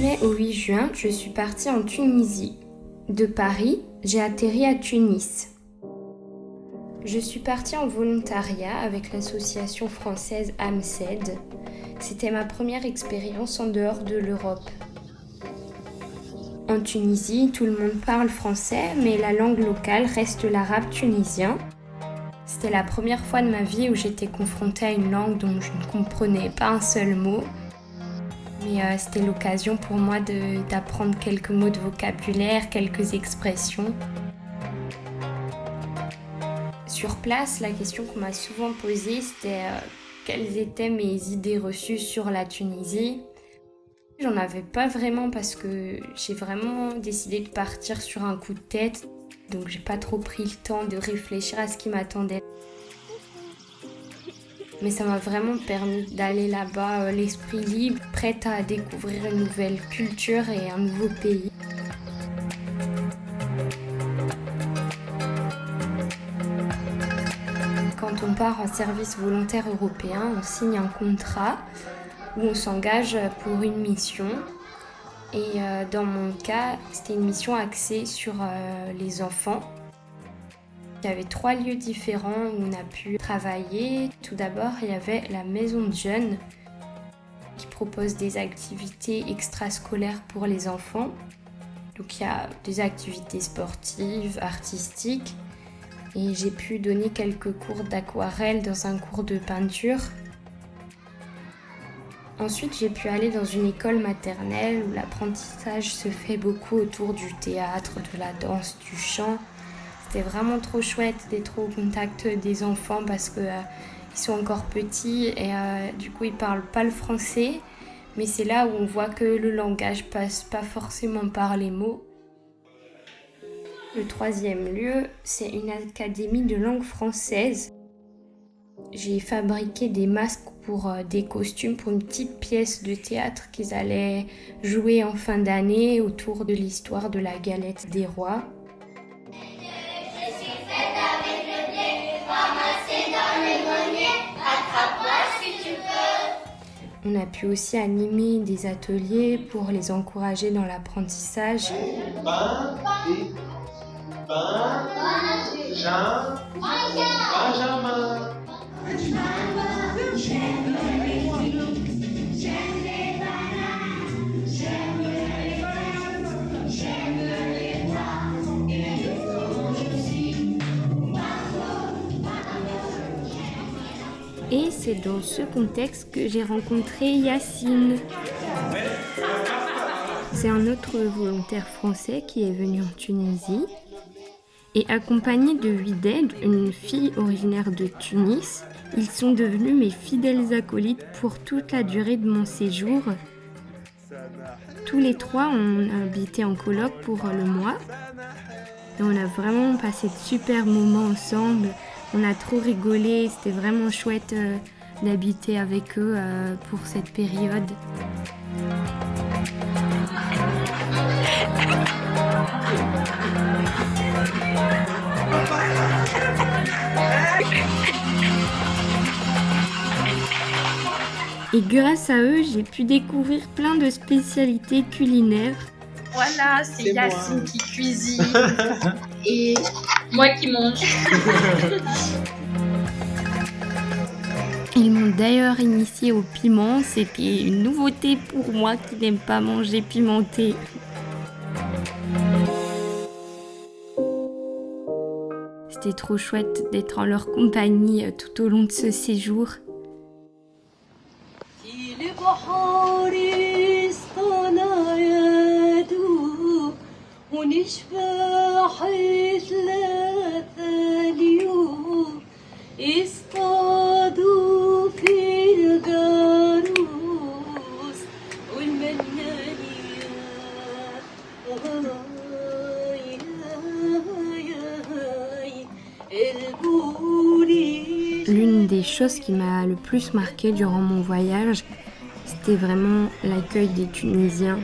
mai au 8 juin, je suis partie en Tunisie. De Paris, j'ai atterri à Tunis. Je suis partie en volontariat avec l'association française AMCED. C'était ma première expérience en dehors de l'Europe. En Tunisie, tout le monde parle français, mais la langue locale reste l'arabe tunisien. C'était la première fois de ma vie où j'étais confrontée à une langue dont je ne comprenais pas un seul mot. Mais c'était l'occasion pour moi d'apprendre quelques mots de vocabulaire, quelques expressions. Sur place, la question qu'on m'a souvent posée, c'était quelles étaient mes idées reçues sur la Tunisie. J'en avais pas vraiment parce que j'ai vraiment décidé de partir sur un coup de tête. Donc j'ai pas trop pris le temps de réfléchir à ce qui m'attendait. Mais ça m'a vraiment permis d'aller là-bas, l'esprit libre, prête à découvrir une nouvelle culture et un nouveau pays. Quand on part en service volontaire européen, on signe un contrat où on s'engage pour une mission. Et dans mon cas, c'était une mission axée sur les enfants. Il y avait 3 lieux différents où on a pu travailler. Tout d'abord, il y avait la maison de jeunes qui propose des activités extrascolaires pour les enfants. Donc il y a des activités sportives, artistiques. Et j'ai pu donner quelques cours d'aquarelle dans un cours de peinture. Ensuite, j'ai pu aller dans une école maternelle où l'apprentissage se fait beaucoup autour du théâtre, de la danse, du chant. C'était vraiment trop chouette d'être au contact des enfants parce qu'ils sont encore petits et du coup ils parlent pas le français. Mais c'est là où on voit que le langage passe pas forcément par les mots. Le 3e lieu, c'est une académie de langue française. J'ai fabriqué des masques pour des costumes pour une petite pièce de théâtre qu'ils allaient jouer en fin d'année autour de l'histoire de la galette des rois. On a pu aussi animer des ateliers pour les encourager dans l'apprentissage. Benjamin. Et c'est dans ce contexte que j'ai rencontré Yacine. C'est un autre volontaire français qui est venu en Tunisie. Et accompagné de Wided, une fille originaire de Tunis, ils sont devenus mes fidèles acolytes pour toute la durée de mon séjour. Tous les 3, on a habité en coloc pour le mois. Et on a vraiment passé de super moments ensemble. On a trop rigolé, c'était vraiment chouette d'habiter avec eux pour cette période. Et grâce à eux, j'ai pu découvrir plein de spécialités culinaires. Voilà, c'est Yacine qui cuisine et moi qui mange. Ils m'ont d'ailleurs initiée au piment, c'était une nouveauté pour moi qui n'aime pas manger pimenté. C'était trop chouette d'être en leur compagnie tout au long de ce séjour. L'une des choses qui m'a le plus marquée durant mon voyage, c'était vraiment l'accueil des Tunisiens.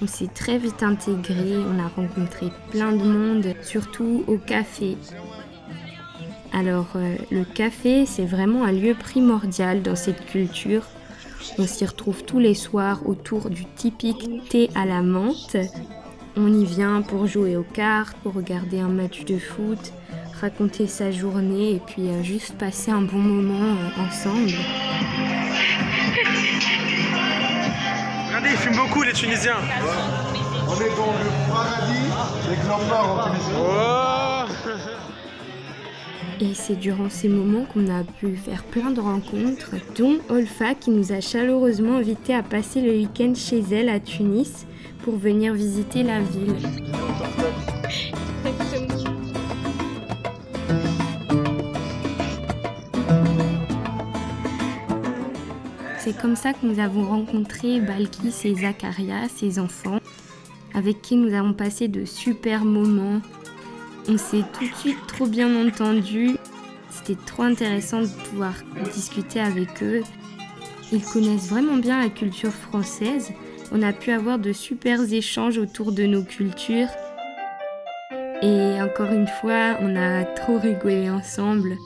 On s'est très vite intégrés, on a rencontré plein de monde, surtout au café. Alors le café, c'est vraiment un lieu primordial dans cette culture. On s'y retrouve tous les soirs autour du typique thé à la menthe. On y vient pour jouer aux cartes, pour regarder un match de foot, raconter sa journée et puis juste passer un bon moment ensemble. Regardez, ils fument beaucoup les Tunisiens. On est dans le paradis des clopeurs en Tunisie. Oh. Et c'est durant ces moments qu'on a pu faire plein de rencontres, dont Olfa qui nous a chaleureusement invités à passer le week-end chez elle à Tunis pour venir visiter la ville. C'est comme ça que nous avons rencontré Balkis et Zakaria, ses enfants, avec qui nous avons passé de super moments. On s'est tout de suite trop bien entendus. C'était trop intéressant de pouvoir discuter avec eux. Ils connaissent vraiment bien la culture française. On a pu avoir de super échanges autour de nos cultures. Et encore une fois, on a trop rigolé ensemble.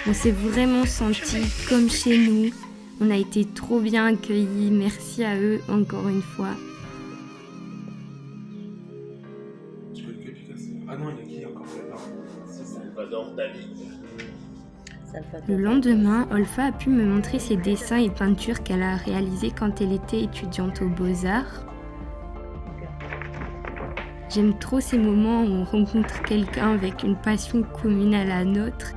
On s'est vraiment senti comme chez nous. On a été trop bien accueillis. Merci à eux encore une fois. Tu peux le Picasso. Ah non, il y a qui encore là? C'est Salvador Dali. Le lendemain, Olfa a pu me montrer ses dessins et peintures qu'elle a réalisés quand elle était étudiante aux Beaux-Arts. J'aime trop ces moments où on rencontre quelqu'un avec une passion commune à la nôtre.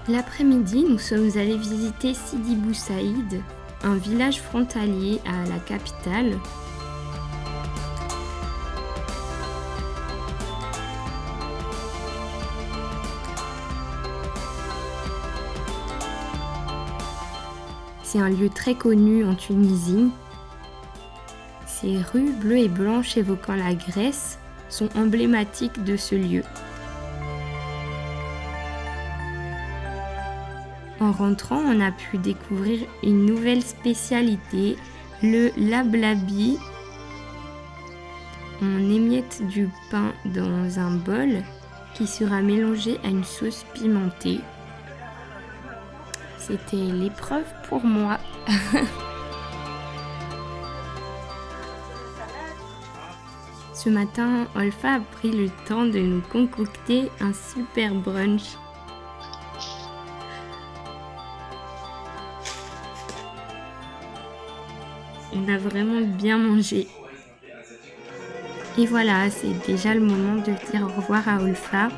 L'après-midi, nous sommes allés visiter Sidi Bou Saïd, un village frontalier à la capitale. C'est un lieu très connu en Tunisie. Ces rues bleues et blanches évoquant la Grèce sont emblématiques de ce lieu. En rentrant, on a pu découvrir une nouvelle spécialité, le lablabi. On émiette du pain dans un bol qui sera mélangé à une sauce pimentée. C'était l'épreuve pour moi. Ce matin, Olfa a pris le temps de nous concocter un super brunch. On a vraiment bien mangé. Et voilà, c'est déjà le moment de dire au revoir à Olfa,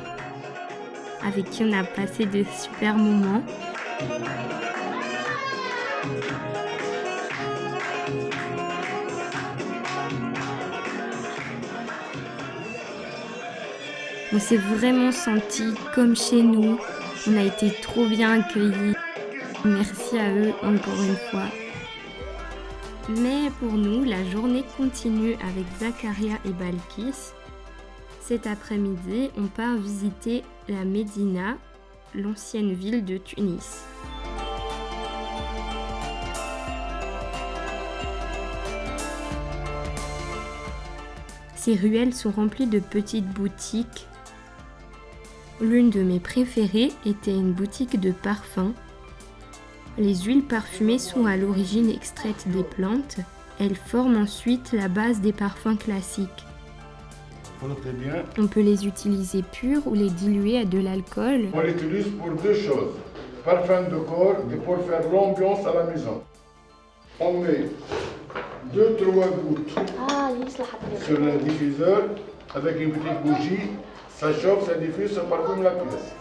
avec qui on a passé de super moments. On s'est vraiment senti comme chez nous. On a été trop bien accueillis. Merci à eux encore une fois. Mais pour nous, la journée continue avec Zakaria et Balkis. Cet après-midi, on part visiter la Médina, l'ancienne ville de Tunis. Ces ruelles sont remplies de petites boutiques. L'une de mes préférées était une boutique de parfums. Les huiles parfumées sont à l'origine extraites des plantes. Elles forment ensuite la base des parfums classiques. On peut les utiliser purs ou les diluer à de l'alcool. On l'utilise pour deux choses. Parfum de corps et pour faire l'ambiance à la maison. On met 2-3 gouttes sur le diffuseur avec une petite bougie. Ça chauffe, ça diffuse, ça parfume la pièce.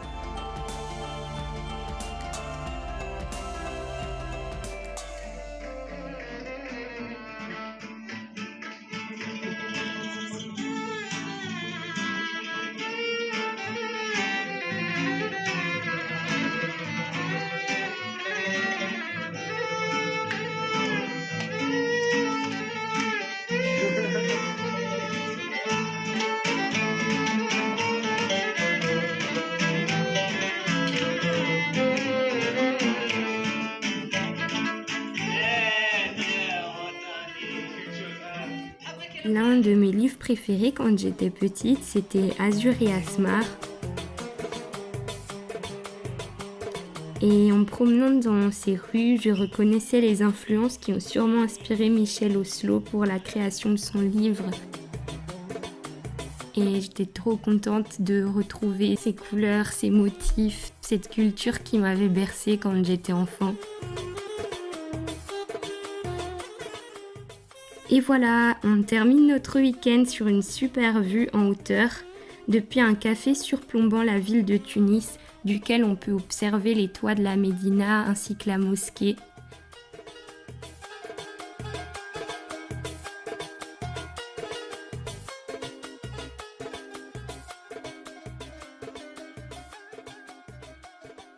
L'un de mes livres préférés quand j'étais petite, c'était Azur et Asmar. Et en me promenant dans ces rues, je reconnaissais les influences qui ont sûrement inspiré Michel Oslo pour la création de son livre. Et j'étais trop contente de retrouver ces couleurs, ces motifs, cette culture qui m'avait bercée quand j'étais enfant. Et voilà, on termine notre week-end sur une super vue en hauteur, depuis un café surplombant la ville de Tunis, duquel on peut observer les toits de la Médina ainsi que la mosquée.